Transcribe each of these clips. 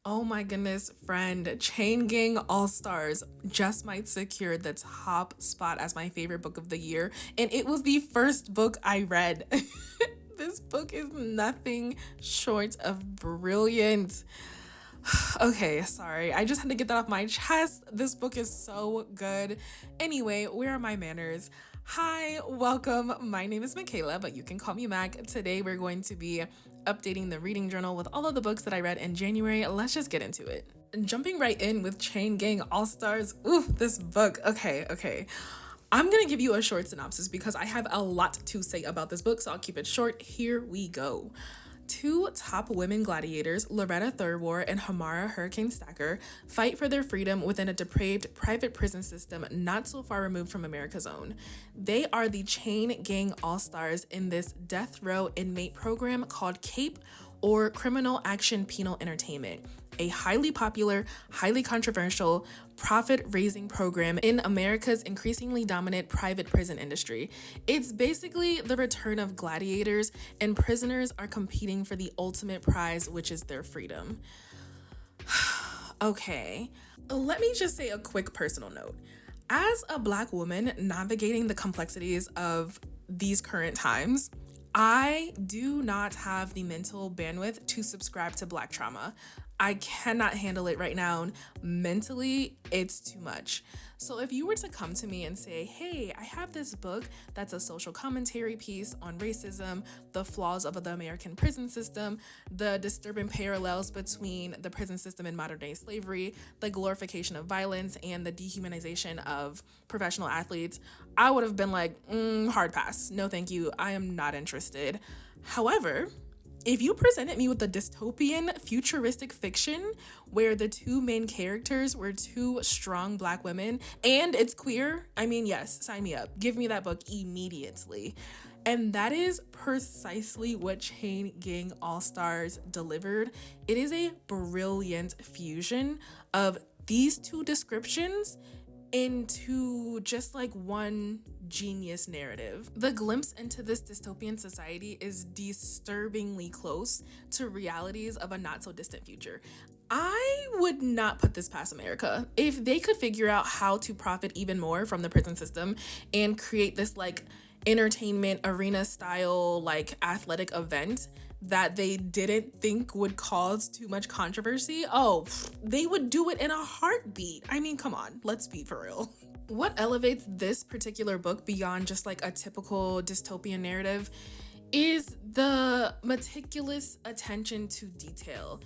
Oh my goodness, friend. Chain Gang All Stars just might secure the top spot as my favorite book of the year. And it was the first book I read. This book is nothing short of brilliant. Okay, sorry. I just had to get that off my chest. This book is so good. Anyway, where are my manners? Hi, welcome. My name is Michaela, but you can call me Mac. Today we're going to be updating the reading journal with all of the books that I read in January. Let's just get into it. Jumping right in with Chain Gang All Stars. Ooh, this book. Okay. I'm gonna give you a short synopsis because I have a lot to say about this book, so I'll keep it short. Here we go. Two top women gladiators, Loretta Thurwar and Hamara Hurricane Stacker, fight for their freedom within a depraved private prison system not so far removed from America's own. They are the Chain Gang All-Stars in this death row inmate program called CAPE, or Criminal Action Penal Entertainment, a highly popular, highly controversial, profit-raising program in America's increasingly dominant private prison industry. It's basically the return of gladiators, and prisoners are competing for the ultimate prize, which is their freedom. Okay, let me just say a quick personal note. As a Black woman navigating the complexities of these current times, I do not have the mental bandwidth to subscribe to Black trauma. I cannot handle it right now. Mentally, it's too much. So if you were to come to me and say, hey, I have this book that's a social commentary piece on racism, the flaws of the American prison system, the disturbing parallels between the prison system and modern day slavery, the glorification of violence, and the dehumanization of professional athletes, I would have been like, hard pass. No, thank you. I am not interested. However, if you presented me with a dystopian, futuristic fiction where the two main characters were two strong Black women and it's queer, I mean, yes, sign me up. Give me that book immediately. And that is precisely what Chain Gang All Stars delivered. It is a brilliant fusion of these two descriptions into just like one genius narrative. The glimpse into this dystopian society is disturbingly close to realities of a not so distant future. I would not put this past America. If they could figure out how to profit even more from the prison system and create this like entertainment arena style like athletic event that they didn't think would cause too much controversy, they would do it in a heartbeat. I mean, come on, let's be for real. What elevates this particular book beyond just like a typical dystopian narrative is the meticulous attention to detail.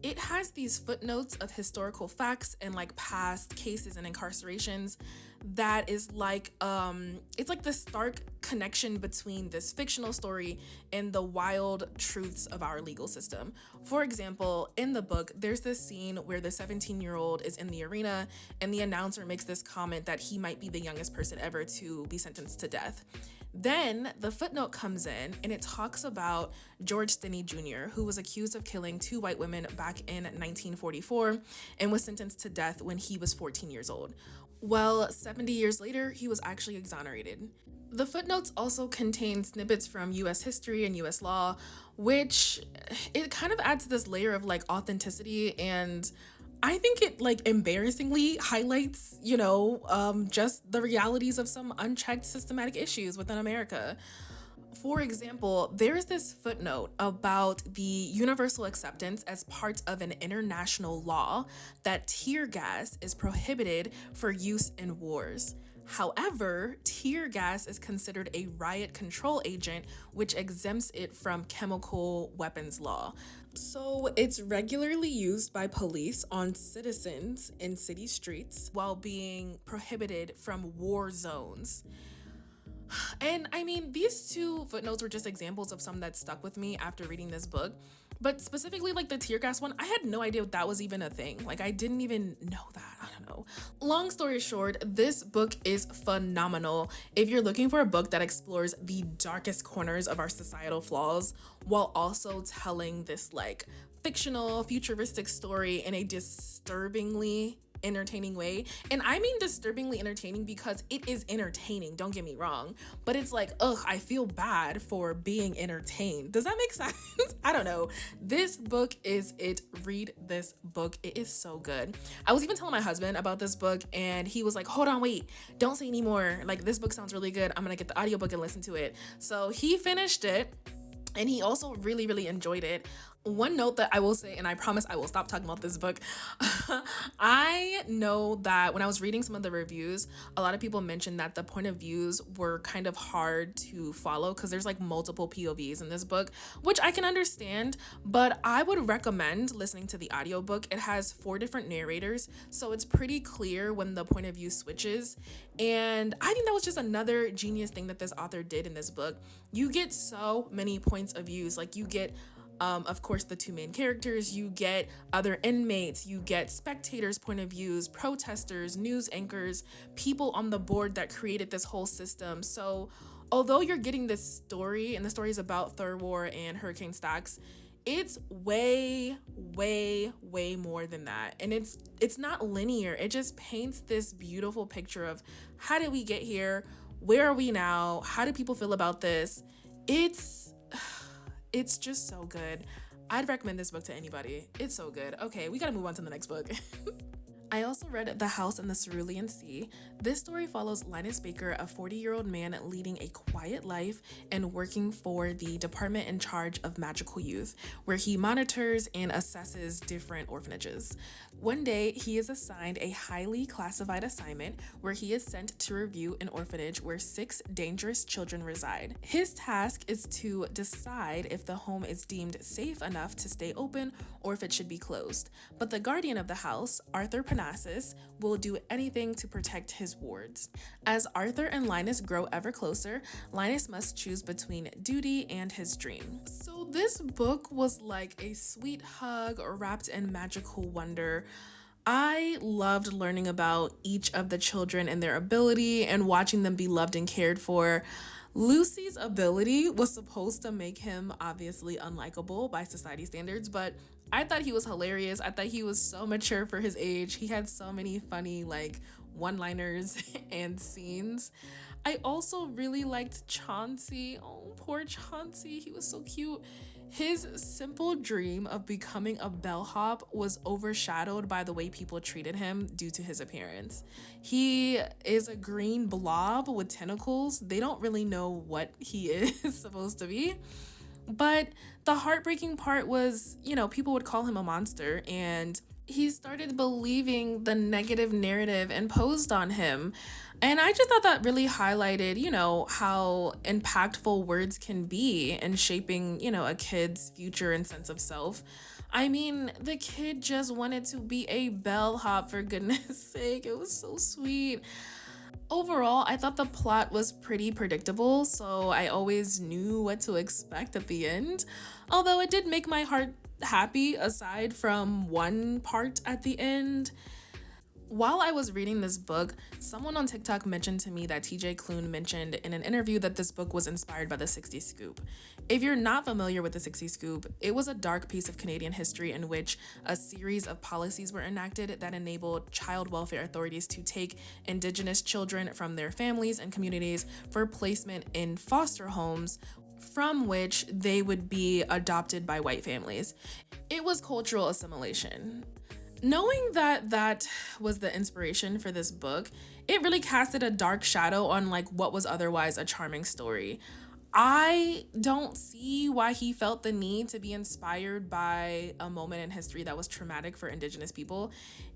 It has these footnotes of historical facts and like past cases and incarcerations that is like it's like the stark connection between this fictional story and the wild truths of our legal system. For example, in the book, there's this scene where the 17-year-old is in the arena and the announcer makes this comment that he might be the youngest person ever to be sentenced to death. Then the footnote comes in and it talks about George Stinney Jr., who was accused of killing two white women back in 1944 and was sentenced to death when he was 14 years old. Well, 70 years later, he was actually exonerated. The footnotes also contain snippets from US history and US law, which it kind of adds this layer of like authenticity, and I think it like embarrassingly highlights, just the realities of some unchecked systematic issues within America. For example, there's this footnote about the universal acceptance as part of an international law that tear gas is prohibited for use in wars. However, tear gas is considered a riot control agent, which exempts it from chemical weapons law. So it's regularly used by police on citizens in city streets while being prohibited from war zones. And I mean, these two footnotes were just examples of some that stuck with me after reading this book. But specifically, like the tear gas one, I had no idea that was even a thing. Like, I didn't even know that. I don't know. Long story short, this book is phenomenal. If you're looking for a book that explores the darkest corners of our societal flaws while also telling this, like, fictional, futuristic story in a disturbingly entertaining way. And I mean disturbingly entertaining because it is entertaining, don't get me wrong. But it's like, ugh, I feel bad for being entertained. Does that make sense? I don't know. This book is it. Read this book. It is so good. I was even telling my husband about this book and he was like, hold on, wait, don't say anymore. Like, this book sounds really good. I'm gonna get the audiobook and listen to it. So he finished it and he also really, really enjoyed it. One note that I will say, and I promise I will stop talking about this book. I know that when I was reading some of the reviews, a lot of people mentioned that the point of views were kind of hard to follow because there's like multiple POVs in this book, which I can understand, but I would recommend listening to the audiobook. It has 4 different narrators, so it's pretty clear when the point of view switches. And I think that was just another genius thing that this author did in this book. You get so many points of views. Like, you get of course, the 2 main characters, you get other inmates, you get spectators' point of views, protesters, news anchors, people on the board that created this whole system. So although you're getting this story, and the story is about Third War and Hurricane Stacks, it's way, way, way more than that. And it's not linear. It just paints this beautiful picture of how did we get here? Where are we now? How do people feel about this? It's just so good. I'd recommend this book to anybody. It's so good. Okay, we gotta move on to the next book. I also read The House in the Cerulean Sea. This story follows Linus Baker, a 40-year-old man leading a quiet life and working for the department in charge of magical youth, where he monitors and assesses different orphanages. One day, he is assigned a highly classified assignment where he is sent to review an orphanage where 6 dangerous children reside. His task is to decide if the home is deemed safe enough to stay open or if it should be closed. But the guardian of the house, Arthur Panassis, will do anything to protect his wards. As Arthur and Linus grow ever closer, Linus must choose between duty and his dream. So this book was like a sweet hug wrapped in magical wonder. I loved learning about each of the children and their ability and watching them be loved and cared for. Lucy's ability was supposed to make him obviously unlikable by society standards, but I thought he was hilarious. I thought he was so mature for his age. He had so many funny like one-liners and scenes. I also really liked Chauncey. Oh, poor Chauncey. He was so cute. His simple dream of becoming a bellhop was overshadowed by the way people treated him due to his appearance. He is a green blob with tentacles. They don't really know what he is supposed to be. But the heartbreaking part was, people would call him a monster, and he started believing the negative narrative imposed on him. And I just thought that really highlighted, how impactful words can be in shaping, a kid's future and sense of self. I mean, the kid just wanted to be a bellhop, for goodness sake. It was so sweet. Overall, I thought the plot was pretty predictable, so I always knew what to expect at the end. Although it did make my heart happy aside from one part at the end. While I was reading this book, someone on TikTok mentioned to me that TJ Klune mentioned in an interview that this book was inspired by the 60s Scoop. If you're not familiar with the 60s Scoop, it was a dark piece of Canadian history in which a series of policies were enacted that enabled child welfare authorities to take Indigenous children from their families and communities for placement in foster homes, from which they would be adopted by white families. It was cultural assimilation. Knowing that was the inspiration for this book, it really casted a dark shadow on what was otherwise a charming story. I don't see why he felt the need to be inspired by a moment in history that was traumatic for Indigenous people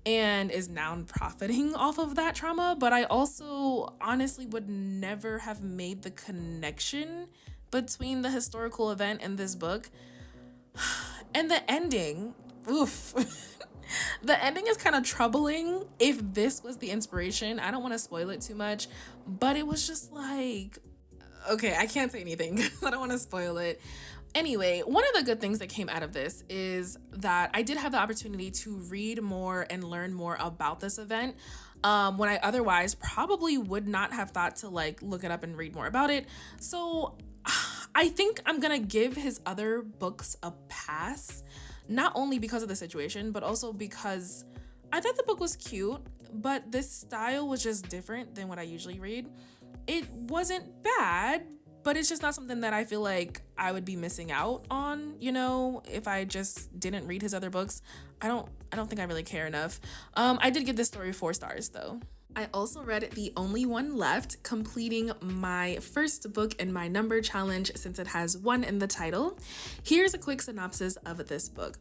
and is now profiting off of that trauma, but I also honestly would never have made the connection between the historical event and this book. And the ending, oof. The ending is kind of troubling if this was the inspiration. I don't want to spoil it too much, but it was just okay, I can't say anything. I don't want to spoil it. Anyway, one of the good things that came out of this is that I did have the opportunity to read more and learn more about this event when I otherwise probably would not have thought to look it up and read more about it. So I think I'm gonna give his other books a pass. Not only because of the situation, but also because I thought the book was cute, but this style was just different than what I usually read. It wasn't bad, but it's just not something that I feel like I would be missing out on, if I just didn't read his other books. I don't think I really care enough. I did give this story 4 stars though. I also read The Only One Left, completing my first book in my number challenge since it has one in the title. Here's a quick synopsis of this book.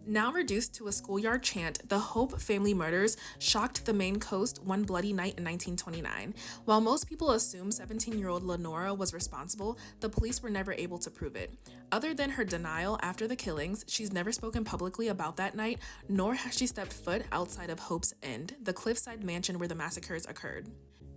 Now reduced to a schoolyard chant, the Hope family murders shocked the Maine coast one bloody night in 1929. While most people assume 17-year-old Lenora was responsible, the police were never able to prove it. Other than her denial after the killings, she's never spoken publicly about that night, nor has she stepped foot outside of Hope's End, the cliffside mansion where the massacres occurred.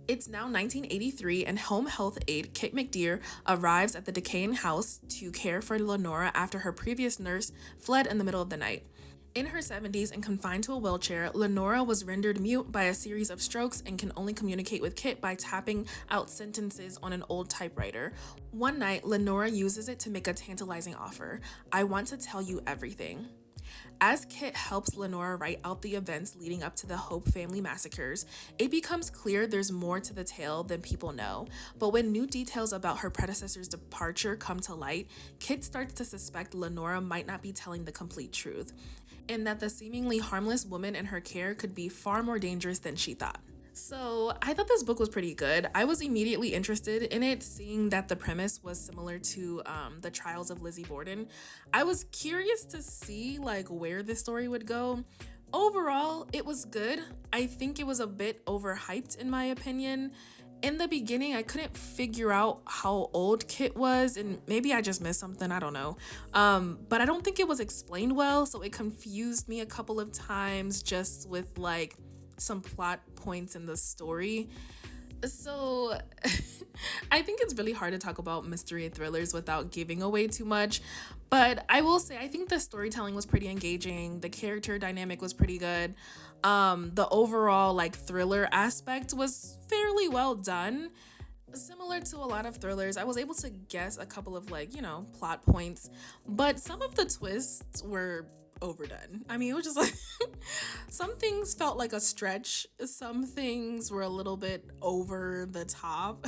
It's now 1983, and home health aide Kit McDeer arrives at the decaying house to care for Lenora after her previous nurse fled in the middle of the night. In her 70s and confined to a wheelchair, Lenora was rendered mute by a series of strokes and can only communicate with Kit by tapping out sentences on an old typewriter. One night, Lenora uses it to make a tantalizing offer. "I want to tell you everything." As Kit helps Lenora write out the events leading up to the Hope family massacres, it becomes clear there's more to the tale than people know. But when new details about her predecessor's departure come to light, Kit starts to suspect Lenora might not be telling the complete truth, and that the seemingly harmless woman in her care could be far more dangerous than she thought. So I thought this book was pretty good. I was immediately interested in it, seeing that the premise was similar to the Trials of Lizzie Borden. I was curious to see where this story would go. Overall, it was good. I think it was a bit overhyped in my opinion. In the beginning, I couldn't figure out how old Kit was, and maybe I just missed something, I don't know. But I don't think it was explained well, so it confused me a couple of times just with some plot points in the story. So I think it's really hard to talk about mystery thrillers without giving away too much. But I will say, I think the storytelling was pretty engaging. The character dynamic was pretty good. The overall thriller aspect was fairly well done. Similar to a lot of thrillers, I was able to guess a couple of plot points, but some of the twists were overdone. I mean, it was just some things felt like a stretch, some things were a little bit over the top.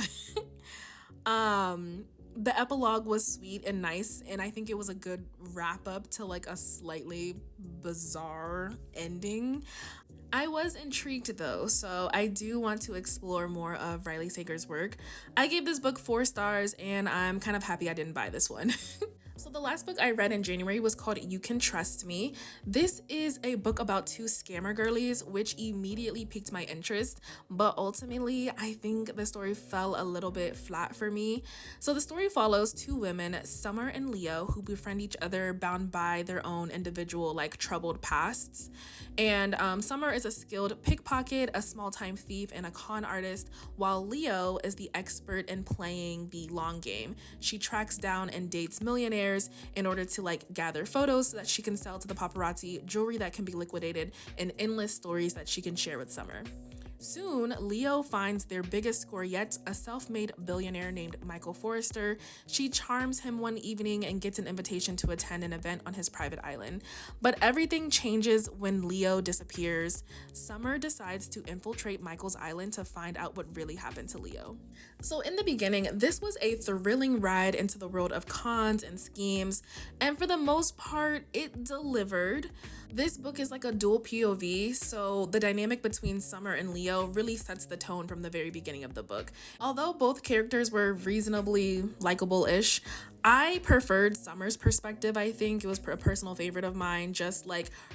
The epilogue was sweet and nice, and I think it was a good wrap up to a slightly bizarre ending. I was intrigued though, so I do want to explore more of Riley Sager's work. I gave this book 4 stars, and I'm kind of happy I didn't buy this one. So the last book I read in January was called You Can Trust Me. This is a book about 2 scammer girlies, which immediately piqued my interest, but ultimately I think the story fell a little bit flat for me. So the story follows 2 women, Summer and Leo, who befriend each other bound by their own individual troubled pasts. And Summer is a skilled pickpocket, a small-time thief, and a con artist, while Leo is the expert in playing the long game. She tracks down and dates millionaires in order to gather photos so that she can sell to the paparazzi, jewelry that can be liquidated, and endless stories that she can share with Summer. Soon, Leo finds their biggest score yet, a self-made billionaire named Michael Forrester. She charms him one evening and gets an invitation to attend an event on his private island. But everything changes when Leo disappears. Summer decides to infiltrate Michael's island to find out what really happened to Leo. So in the beginning, this was a thrilling ride into the world of cons and schemes, and for the most part, it delivered. This book is like a dual POV, so the dynamic between Summer and Leo really sets the tone from the very beginning of the book. Although both characters were reasonably likable-ish, I preferred Summer's perspective. I think it was a personal favorite of mine, just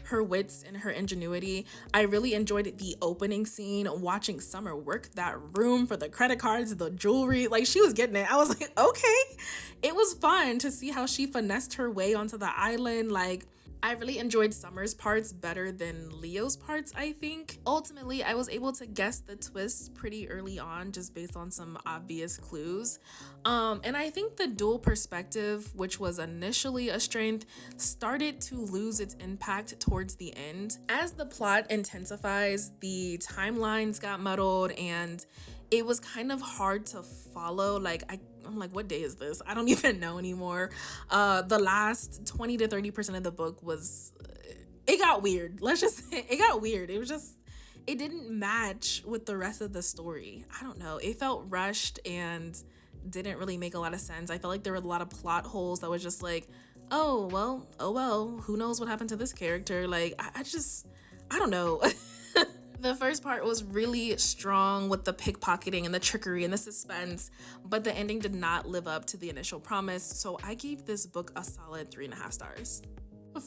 her wits and her ingenuity. I really enjoyed the opening scene, watching Summer work that room for the credit cards, the jewelry, she was getting it. I was like, okay. It was fun to see how she finessed her way onto the island. I really enjoyed Summer's parts better than Leo's parts, I think. Ultimately, I was able to guess the twists pretty early on just based on some obvious clues. And I think the dual perspective, which was initially a strength, started to lose its impact towards the end. As the plot intensifies, the timelines got muddled and it was kind of hard to follow. I'm like, what day is this? I don't even know anymore. The last 20 to 30% of the book was it got weird. Let's just say it got weird. It was just, it didn't match with the rest of the story. I don't know. It felt rushed and didn't really make a lot of sense. I felt like there were a lot of plot holes that was just like, oh well, who knows what happened to this character? Like, I don't know. The first part was really strong with the pickpocketing and the trickery and the suspense, but the ending did not live up to the initial promise, so I gave this book a solid 3.5 stars.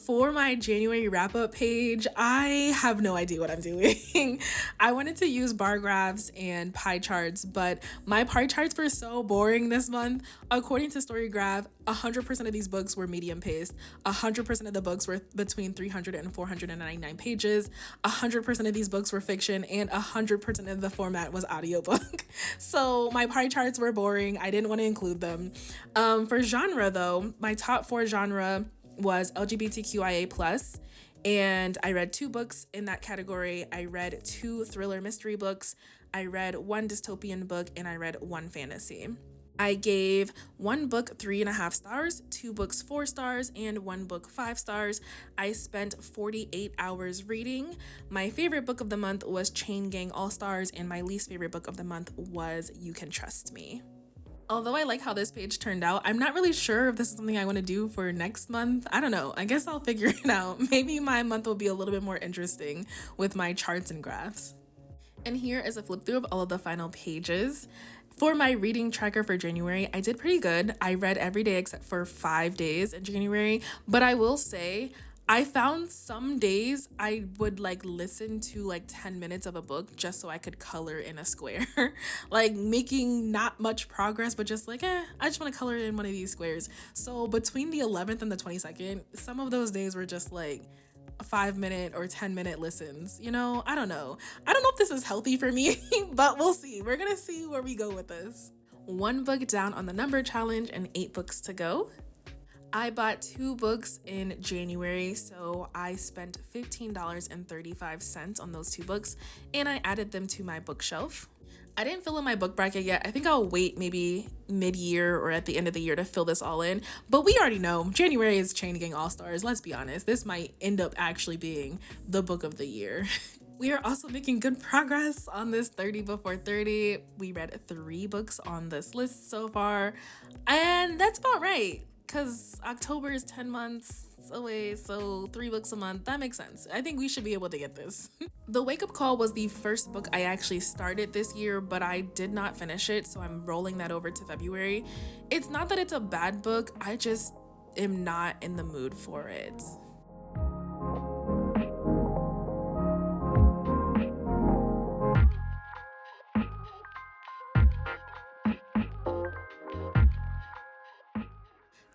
For my January wrap up page, I have no idea what I'm doing. I wanted to use bar graphs and pie charts, but my pie charts were so boring this month. According to Storygraph, 100% of these books were medium paced. 100% of the books were between 300 and 499 pages. 100% of these books were fiction, and 100% of the format was audiobook. So my pie charts were boring. I didn't want to include them. For genre, though, my top 4 genre was LGBTQIA+, and I read 2 books in that category. I read 2 thriller mystery books, I read 1 dystopian book, and I read 1 fantasy. I gave 1 book 3.5 stars, 2 books 4 stars, and 1 book 5 stars. I spent 48 hours reading. My favorite book of the month was Chain Gang All Stars, and my least favorite book of the month was You Can Trust Me. Although I like how this page turned out, I'm not really sure if this is something I want to do for next month. I don't know. I guess I'll figure it out. Maybe my month will be a little bit more interesting with my charts and graphs. And here is a flip through of all of the final pages. For my reading tracker for January, I did pretty good. I read every day except for 5 days in January, but I will say I found some days I would like listen to like 10 minutes of a book just so I could color in a square. Like making not much progress, but just like, I just want to color in one of these squares. So between the 11th and the 22nd, some of those days were just like 5-minute or 10-minute listens. You know, I don't know. I don't know if this is healthy for me, but we'll see. We're going to see where we go with this. 1 book down on the number challenge and 8 books to go. I bought 2 books in January, so I spent $15.35 on those 2 books, and I added them to my bookshelf. I didn't fill in my book bracket yet. I think I'll wait maybe mid-year or at the end of the year to fill this all in, but we already know January is Chain Gang All Stars. Let's be honest, this might end up actually being the book of the year. We are also making good progress on this 30 before 30. We read 3 books on this list so far, and that's about right. Because October is 10 months away, so 3 books a month, that makes sense. I think we should be able to get this. The Wake Up Call was the first book I actually started this year, but I did not finish it, so I'm rolling that over to February. It's not that it's a bad book, I just am not in the mood for it.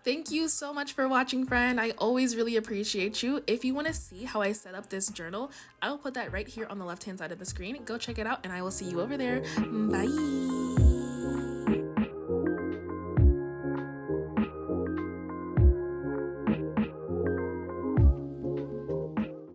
Thank you so much for watching, friend. I always really appreciate you. If you want to see how I set up this journal, I'll put that right here on the left-hand side of the screen. Go check it out, and I will see you over there. Bye.